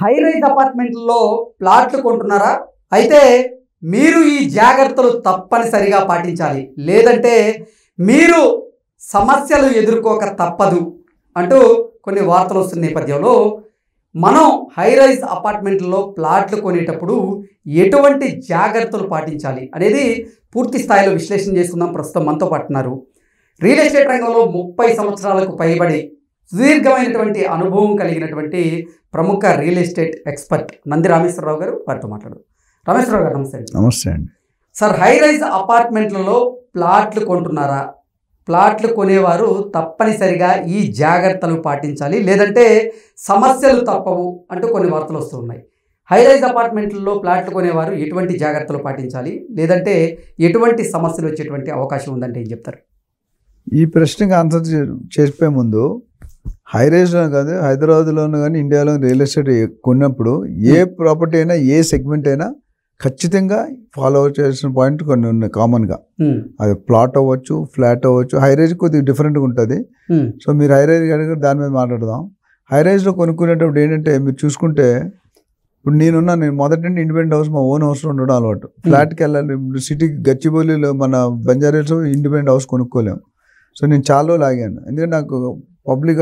High rise అపార్ట్మెంట్లో ప్లాట్లు కొంటున్నారా? అయితే మీరు ఈ జాగ్రత్తలు తప్పనిసరిగా పాటించాలి, లేదంటే మీరు సమస్యలు ఎదుర్కోక తప్పదు అంటూ కొన్ని వార్తలు వస్తున్న నేపథ్యంలో మనం హై రైజ్ అపార్ట్మెంట్లో ప్లాట్లు కొనేటప్పుడు ఎటువంటి జాగ్రత్తలు పాటించాలి అనేది పూర్తి స్థాయిలో విశ్లేషణ చేసుకుందాం. ప్రస్తుతం మనతో పాటున్నారు రియల్ ఎస్టేట్ రంగంలో 30 సంవత్సరాలకు పైబడి సుదీర్ఘమైనటువంటి అనుభవం కలిగినటువంటి ప్రముఖ real estate expert Nandi Rameshwar Rao గారు. వారితో మాట్లాడు. రామేశ్వరరావు గారు నమస్తే. నమస్తే అండి సార్, హై రైజ్ అపార్ట్మెంట్లలో ప్లాట్లు కొంటున్నారా? ప్లాట్లు కొనేవారు తప్పనిసరిగా ఈ జాగ్రత్తలు పాటించాలి, లేదంటే సమస్యలు తప్పవు అంటూ కొన్ని వార్తలు వస్తూ ఉన్నాయి. హై రైజ్ అపార్ట్మెంట్లలో ప్లాట్లు కొనేవారు ఎటువంటి జాగ్రత్తలు పాటించాలి, లేదంటే ఎటువంటి సమస్యలు వచ్చేటువంటి అవకాశం ఉందంటే ఏం చెప్తారు? ఈ ప్రశ్నకి ఆన్సర్ చేసిపోయే ముందు హై రైజ్లో కాదు, హైదరాబాద్లోనూ కానీ ఇండియాలో రియల్ ఎస్టేట్ కొన్నప్పుడు ఏ ప్రాపర్టీ అయినా ఏ సెగ్మెంట్ అయినా ఖచ్చితంగా ఫాలో చేసిన పాయింట్ కొన్ని ఉన్నాయి కామన్గా. అది ప్లాట్ అవ్వచ్చు, ఫ్లాట్ అవ్వచ్చు. హై రైజ్ కొద్దిగా డిఫరెంట్గా ఉంటుంది. సో మీరు హై రైజ్ కనుక దాని మీద మాట్లాడదాం. హై రైజ్లో కొనుక్కునేటప్పుడు ఏంటంటే మీరు చూసుకుంటే, ఇప్పుడు నేను మొదటి నుండి ఇండిపెండెంట్ హౌస్ మా ఓన్ హౌస్లో ఉండడం అలవాటు. ఫ్లాట్కి వెళ్ళాలి, సిటీ గచ్చిబౌలిలో మన బంజారాహిల్స్ ఇండిపెండెంట్ హౌస్ కొనుక్కోలేము. సో నేను చాలా రోజులు ఆగాను, ఎందుకంటే నాకు పబ్లిక్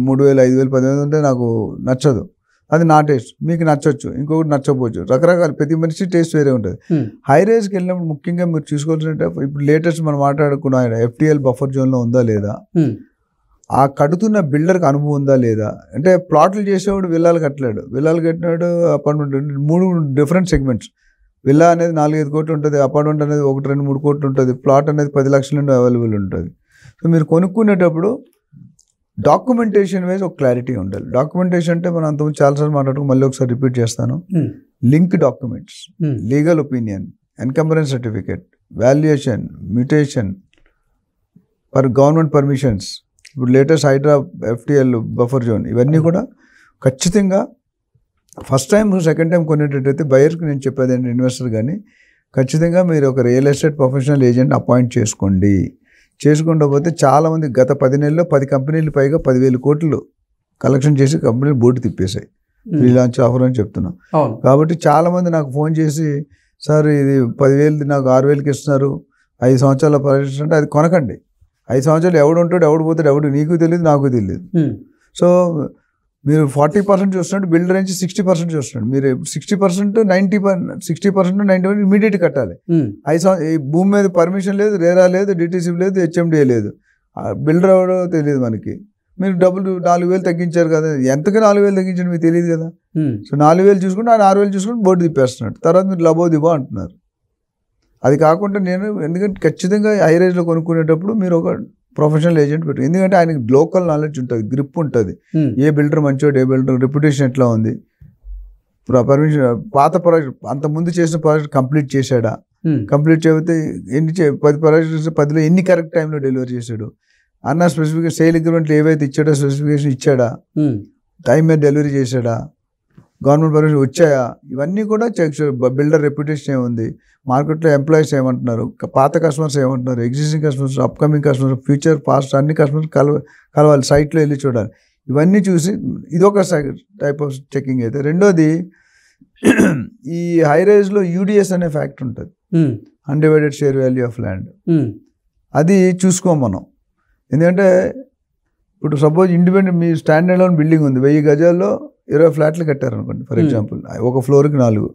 3,000, 5,000, 10,000 ఉంటే నాకు నచ్చదు. అది నా టేస్ట్, మీకు నచ్చవచ్చు, ఇంకొకటి నచ్చకపోవచ్చు. రకరకాల ప్రతి మనిషి టేస్ట్ వేరే ఉంటుంది. హై రైజ్కి వెళ్ళినప్పుడు ముఖ్యంగా మీరు చూసుకోవాల్సింటే, ఇప్పుడు లేటెస్ట్ మనం మాట్లాడుకున్న FTL బఫర్ జోన్లో ఉందా లేదా, ఆ కడుతున్న బిల్డర్కి అనుభవం ఉందా లేదా. అంటే ప్లాట్లు చేసేవాడు విల్లాలు కట్టలేడు, విల్లాలు కట్టినాడు అపార్ట్మెంట్. 3 different segments. విల్లా అనేది 4-5 కోట్లు ఉంటుంది, అపార్ట్మెంట్ అనేది 1-2-3 కోట్లు ఉంటుంది, ప్లాట్ అనేది 10 లక్షల నుండి అవైలబుల్ ఉంటుంది. సో మీరు కొనుక్కునేటప్పుడు డాక్యుమెంటేషన్ వైజ్ ఒక క్లారిటీ ఉండాలి. డాక్యుమెంటేషన్ అంటే మనం అంతకుముందు చాలాసార్లు మాట్లాడుకుని మళ్ళీ ఒకసారి రిపీట్ చేస్తాను. Link documents, legal opinion, encumbrance certificate, valuation, mutation, government permissions, ఇప్పుడు latest Hydraa FTL buffer zone, ఇవన్నీ కూడా ఖచ్చితంగా ఫస్ట్ టైం సెకండ్ టైం కొనేటట్టయితే బయర్కి నేను చెప్పేది ఏంటి, ఇన్వెస్టర్ కానీ ఖచ్చితంగా మీరు ఒక real estate professional agent appoint చేసుకోండి. చేసుకుంటూ చాలామంది గత 10 నెలల్లో 10 కంపెనీలు పైగా 10,000 కోట్లు కలెక్షన్ చేసి కంపెనీలు బోర్డు తిప్పేశాయి. ఫ్రీ లాంచ్ ఆఫర్ అని చెప్తున్నాం. కాబట్టి చాలామంది నాకు ఫోన్ చేసి, సార్ ఇది 10,000 నాకు 6,000కి ఇస్తున్నారు, 5 సంవత్సరాల ప్రాజెక్ట్ అంటే అది కొనకండి. 5 సంవత్సరాలు ఎవడు ఉంటాడు, ఎవడు పోతాడు, ఎవడు నీకు తెలియదు, నాకు తెలియదు. సో మీరు 40% చూస్తున్నాడు, బిల్డర్ నుంచి 60% చూస్తున్నాడు. మీరు 60%, 90% ఇమీడియట్ కట్టాలి. ఈ భూమి మీద పర్మిషన్ లేదు, రేరా లేదు, DTC లేదు, HMDA లేదు, బిల్డర్ ఎవడో తెలియదు మనకి. మీరు డబ్బులు 4,000 తగ్గించారు కదా, ఎంతగా 4,000 తగ్గించారు మీకు తెలియదు కదా. సో 4,000 చూసుకుంటే 6,000 చూసుకుంటే బోర్డు తిప్పేస్తున్నాడు. తర్వాత మీరు లబో దిబో అంటున్నారు. అది కాకుండా ఎందుకంటే ఖచ్చితంగా హై రైజ్లో కొనుక్కునేటప్పుడు మీరు ఒక ప్రొఫెషనల్ ఏజెంట్ పెట్టు. ఎందుకంటే ఆయనకి లోకల్ నాలెడ్జ్ ఉంటుంది, గ్రిప్ ఉంటుంది. ఏ బిల్డర్ మంచోడు, ఏ బిల్డర్ రెప్యుటేషన్ ఎట్లా ఉంది, పర్మిషన్, పాత ప్రాజెక్ట్ అంతకుముందు చేసిన ప్రాజెక్ట్ కంప్లీట్ చేశాడా, కంప్లీట్ చేయకపోతే 10 ప్రాజెక్ట్స్ 10లో ఎన్ని కరెక్ట్ టైంలో డెలివరీ చేశాడు అన్న స్పెసిఫికేషన్, సేల్ అగ్రిమెంట్లు ఏవైతే ఇచ్చాడో స్పెసిఫికేషన్ ఇచ్చాడా, టైం మీద డెలివరీ చేశాడా, గవర్నమెంట్ పర్మిషన్ వచ్చాయా, ఇవన్నీ కూడా చెక్. బిల్డర్ రెప్యుటేషన్ ఏముంది, మార్కెట్లో ఎంప్లాయీస్ ఏమంటున్నారు, పాత కస్టమర్స్ ఏమంటున్నారు, existing customers, upcoming customers, future, past అన్ని కస్టమర్స్ కలవాలి, సైట్లో వెళ్ళి చూడాలి. ఇవన్నీ చూసి ఇదొక టైప్ ఆఫ్ చెకింగ్ అయితే. రెండోది, ఈ హై రైజ్లో UDS అనే ఫ్యాక్టర్ ఉంటుంది, undivided share value of land. అది చూసుకోం మనం. ఎందుకంటే ఇప్పుడు సపోజ్ ఇండిపెండెంట్ మీ స్టాండర్డ్ లోన్ బిల్డింగ్ ఉంది, 1000 గజాల్లో 20 ఫ్లాట్లు కట్టారనుకోండి ఫర్ ఎగ్జాంపుల్, ఒక ఫ్లోర్కి 4,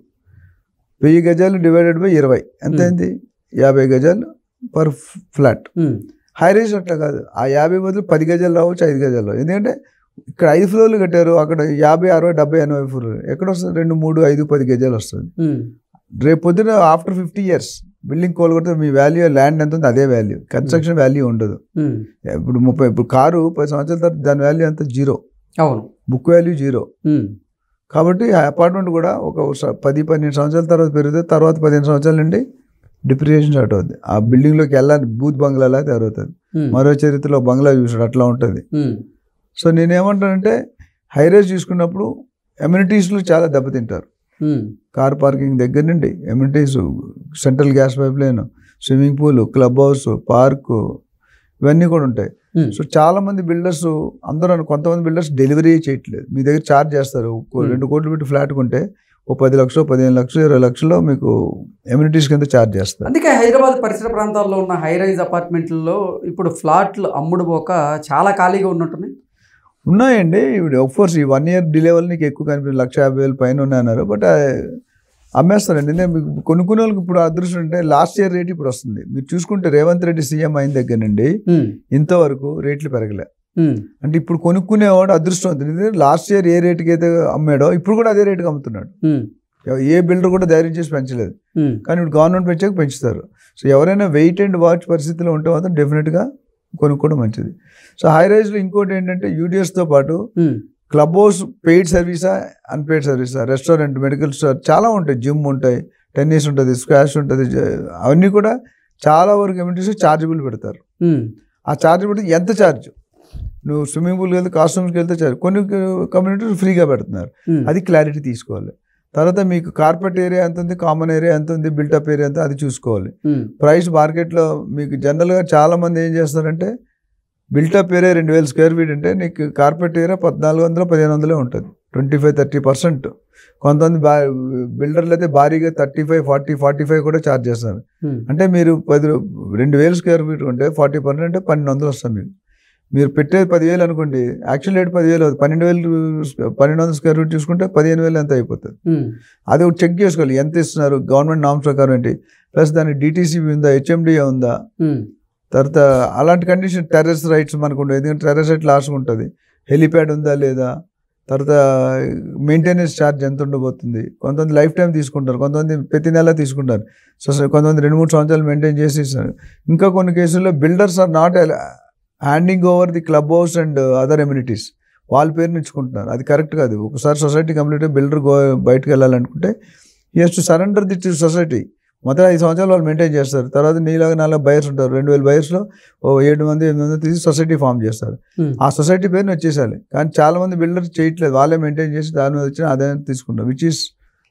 1000 గజాలు డివైడెడ్ బై 20 ఎంత అయింది, 50 గజాలు పర్ ఫ్లాట్. హై రైజ్ అట్లా కాదు, ఆ 50 బదులు 10 గజాలు రావచ్చు, 5 గజాలు రావచ్చు. ఎందుకంటే ఇక్కడ 5 ఫ్లోర్లు కట్టారు, అక్కడ 50, 60, 70, 80 ఫ్లోర్లు ఎక్కడ వస్తుంది, 2, 3, 5, 10 గజాలు వస్తుంది. రేపు పొద్దున ఆఫ్టర్ 50 years బిల్డింగ్ కోలుకొడితే మీ వాల్యూ, ల్యాండ్ ఎంత ఉంది అదే వాల్యూ, కన్స్ట్రక్షన్ వాల్యూ ఉండదు. ఇప్పుడు కారు 10 సంవత్సరాల తర్వాత దాని వాల్యూ అంతా 0, బుక్ వాల్యూ 0. కాబట్టి ఆ అపార్ట్మెంట్ కూడా ఒక 10-12 సంవత్సరాల తర్వాత పెరుగుతుంది. తర్వాత 15 సంవత్సరాల నుండి డిప్రిసియేషన్ స్టార్ట్ అవుతుంది. ఆ బిల్డింగ్లోకి వెళ్ళాలి, బూత్ బంగ్లాలా తయారవుతుంది. మరో చరిత్రలో బంగ్లా చూసాడు అట్లా ఉంటుంది. సో నేనేమంటానంటే, హై రైజ్ చూసుకున్నప్పుడు ఎమ్యూనిటీస్లో చాలా దెబ్బతింటారు. కార్ పార్కింగ్ దగ్గర నుండి amenities, central gas pipe line, swimming pool, club house, park, ఇవన్నీ కూడా ఉంటాయి. సో చాలా మంది బిల్డర్స్ అందరూ కొంతమంది బిల్డర్స్ డెలివరీ చేయట్లేదు, మీ దగ్గర ఛార్జ్ చేస్తారు. 2 కోట్లు పెట్టి ఫ్లాట్ కొంటే ఓ 10 లక్షలు 15 లక్షలు 20 లక్షల్లో మీకు ఎమ్యూనిటీస్ కింద ఛార్జ్ చేస్తారు. అందుకే హైదరాబాద్ పరిసర ప్రాంతాల్లో ఉన్న హై రైజ్ అపార్ట్మెంట్లలో ఇప్పుడు ఫ్లాట్లు అమ్ముడు పోక చాలా ఖాళీగా ఉన్నట్టున్నాయి. ఉన్నాయండి. ఇప్పుడు ఆఫ్కోర్స్ ఈ 1 year డిలే వల్ల నీకు ఎక్కువ కనిపిస్తుంది, 1,50,000 పైన ఉన్నాయన్నారు. బట్ అమ్మేస్తారండి. నేను మీకు కొనుక్కునే వాళ్ళకి ఇప్పుడు అదృష్టం అంటే లాస్ట్ ఇయర్ రేట్ ఇప్పుడు వస్తుంది. మీరు చూసుకుంటే రేవంత్ రెడ్డి సీఎం అయిన దగ్గర నుండి ఇంతవరకు రేట్లు పెరగలే. అంటే ఇప్పుడు కొనుక్కునేవాడు అదృష్టవంతుడు. లాస్ట్ ఇయర్ ఏ రేటుకి అయితే అమ్మాడో ఇప్పుడు కూడా అదే రేటుకి అమ్ముతున్నాడు. ఏ బిల్డర్ కూడా ధైర్యం చేసి పెంచలేదు. కానీ ఇప్పుడు గవర్నమెంట్ పెంచాక పెంచుతారు. సో ఎవరైనా వెయిట్ అండ్ వాచ్ పరిస్థితిలో ఉంటే మాత్రం డెఫినెట్గా కొనుక్కోవడం మంచిది. సో హై రైజ్లో ఇంకోటి ఏంటంటే యూడిఎస్తో పాటు క్లబ్ హౌస్ పెయిడ్ సర్వీసా అన్పెయిడ్ సర్వీసా, రెస్టారెంట్, మెడికల్ స్టోర్ చాలా ఉంటాయి, జిమ్ ఉంటాయి, టెన్నిస్ ఉంటుంది, స్క్వాష్ ఉంటుంది, అవన్నీ కూడా చాలా వరకు ఏమిటి ఛార్జబుల్ పెడతారు. ఆ ఛార్జ్ పెడితే ఎంత ఛార్జ్, నువ్వు స్విమ్మింగ్ పూల్కి వెళ్తే కాస్ట్యూమ్స్కి వెళ్తే ఛార్జ్, కొన్ని కమ్యూనిటీస్ ఫ్రీగా పెడుతున్నారు. అది క్లారిటీ తీసుకోవాలి. తర్వాత మీకు కార్పెట్ ఏరియా ఎంత ఉంది, కామన్ ఏరియా ఎంత ఉంది, బిల్టప్ ఏరియా ఎంత అది చూసుకోవాలి. ప్రైస్ మార్కెట్లో మీకు జనరల్గా చాలా మంది ఏం చేస్తారంటే బిల్టప్ ఏరియా 2,000 స్క్వేర్ ఫీట్ అంటే నీకు కార్పెట్ ఏరియా 1,400-1,500 ఉంటుంది, 25-30%. కొంతమంది బిల్డర్లు అయితే భారీగా 35-40-45 కూడా ఛార్జ్ చేస్తారు. అంటే మీరు 2,000 స్క్వేర్ ఫీట్ ఉంటే 40% అంటే 1,200 వస్తుంది. మీకు మీరు పెట్టేది 10,000 అనుకోండి, యాక్చువల్ రేట్ 10,000 అవుతుంది. 1,200 స్క్వేర్ ఫీట్ చూసుకుంటే 15,000 ఎంత అయిపోతుంది. అది ఒకటి చెక్ చేసుకోవాలి, ఎంత ఇస్తున్నారు, గవర్నమెంట్ నామ్స్ ప్రకారం ఏంటి, ప్లస్ దానికి డిటీసీబీ ఉందా, హెచ్ఎండిఏ ఉందా, తర్వాత అలాంటి కండిషన్ టెర్రస్ రైట్స్ మనకు ఉంటుంది. ఎందుకంటే టెర్రస్ రైట్ లాస్ట్ ఉంటుంది, హెలిప్యాడ్ ఉందా లేదా, తర్వాత మెయింటెనెన్స్ ఛార్జ్ ఎంత ఉండబోతుంది. కొంతమంది లైఫ్ టైం తీసుకుంటారు, కొంతమంది ప్రతి నెల తీసుకుంటారు. సో కొంతమంది 2-3 సంవత్సరాలు మెయింటైన్ చేసి ఇస్తారు. ఇంకా కొన్ని కేసుల్లో builders are not handing over the club house and other amenities, వాళ్ళ పేరుని ఇచ్చుకుంటున్నారు. అది కరెక్ట్ కాదు. ఒకసారి సొసైటీ కంప్లీట్ బిల్డర్ బయటకు వెళ్ళాలనుకుంటే he has to surrender the society. మొత్తం 5 సంవత్సరాలు వాళ్ళు మెయింటైన్ చేస్తారు. తర్వాత నీలాగా 4 బయర్స్ ఉంటారు, 2,000 బయర్స్లో 7 మంది 8 మంది తీసి సొసైటీ ఫామ్ చేస్తారు. ఆ సొసైటీ పేరుని వచ్చేసాలి. కానీ చాలా మంది బిల్డర్స్ చేయట్లేదు, వాళ్ళే మెయింటైన్ చేసి దాని మీద వచ్చిన ఆదాయం తీసుకుంటారు, which is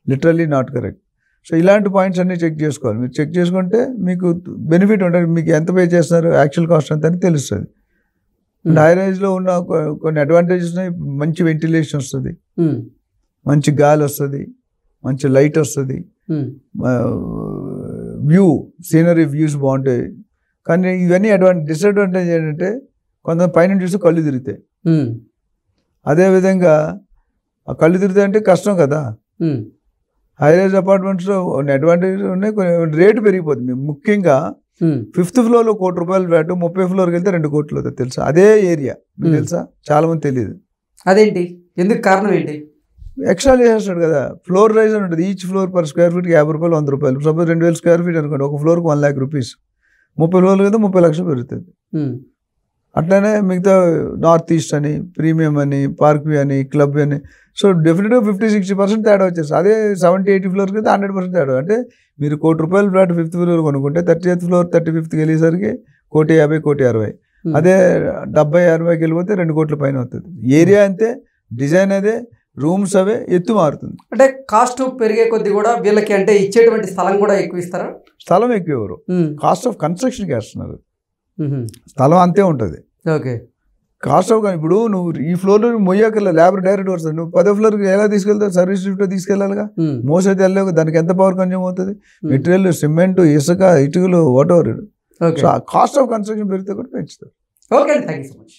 literally not correct. So ఇలాంటి పాయింట్స్ అన్నీ చెక్ చేసుకోవాలి. మీరు చెక్ చేసుకుంటే మీకు బెనిఫిట్ ఉంటుంది, మీకు ఎంత పే చేస్తున్నారు, యాక్చువల్ కాస్ట్ ఎంత అని తెలుస్తుంది. హై రైజ్లో ఉన్న కొన్ని అడ్వాంటేజెస్ ఉన్నాయి. మంచి వెంటిలేషన్ వస్తుంది, మంచి గాలి వస్తుంది, మంచి లైట్ వస్తుంది, వ్యూ సీనరీ వ్యూస్ బాగుంటాయి. కానీ ఇవన్నీ డిసడ్వాంటేజ్ ఏంటంటే కొంతమంది పైన చూస్తే కళ్ళు తిరుగుతాయి. అదేవిధంగా ఆ కళ్ళు తిరుగుతాయి అంటే కష్టం కదా. హై రైజ్ అపార్ట్మెంట్స్లో అడ్వాంటేజెస్ ఉన్నాయి, కొన్ని రేటు పెరిగిపోతుంది. ముఖ్యంగా 5th ఫ్లోర్లో ₹1,00,00,000 ఫ్లాట్ 30th ఫ్లోర్కి వెళ్తే 2 కోట్లు అవుతుంది తెలుసా. అదే ఏరియా మీకు తెలుసా, చాలా మంది తెలియదు. అదేంటి, ఎందుకు కారణం ఏంటి? ఎక్స్ట్రా చేసేస్తాడు కదా. ఫ్లోర్ రైజ్ అని ఉంటుంది, ఈచ్ ఫ్లోర్ పర్ స్క్వేర్ ఫీట్కి ₹50, ₹100. సపోజ్ 2,000 స్క్వేర్ ఫీట్ అనుకోండి, ఒక ఫ్లోర్కి ₹1,00,000. 30 ఫ్లోర్లు కదా 30 లక్షలు పెరుగుతుంది. అట్లనే మిగతా నార్త్ ఈస్ట్ అని, ప్రీమియం అని, పార్క్ వ్యూ అని, క్లబ్ అని, సో డెఫినెట్గా 50-60% తేడా వచ్చేసి. అదే 70-80 ఫ్లోర్కి అయితే 100% తేడా. అంటే మీరు ₹1,00,00,000 ఫ్లాట్ 5th ఫ్లోర్ కొనుక్కుంటే 30th ఫ్లోర్ 35th వెళ్ళేసరికి ₹1,50,000, ₹1,60,000. అదే 70-60కి వెళ్ళిపోతే 2 కోట్ల పైన అవుతుంది. ఏరియా అంతే, డిజైన్ అదే, రూమ్స్ అవే, ఎత్తు మారుతుంది. అంటే కాస్ట్ పెరిగే కొద్ది కూడా వీళ్ళకి అంటే ఇచ్చేటువంటి స్థలం కూడా ఎక్కువ ఇస్తారా? స్థలం ఎక్కువ ఎవరు, కాస్ట్ ఆఫ్ కన్స్ట్రక్షన్కి వేస్తున్నారు. స్థలం అంతే ఉంటుంది. Okay, cost of. ఇప్పుడు నువ్వు ఈ ఫ్లోర్లో మొయ్యాకల్లా లేబర్ డైరెక్ట్ వస్తుంది, నువ్వు 10th ఫ్లోర్కి ఎలా తీసుకెళ్తావు, సర్వీస్ లిఫ్ట్లో తీసుకెళ్ళాలిగా. మోస్ట్ అయితే వెళ్ళలేవు, దానికి ఎంత పవర్ కన్జ్యూమ్ అవుతుంది, మెటీరియల్, సిమెంట్, ఇసుక, ఇటుకలు, what ever. So cost of construction పెరిగితే కూడా పెంచుతారు. Okay, thank you so much.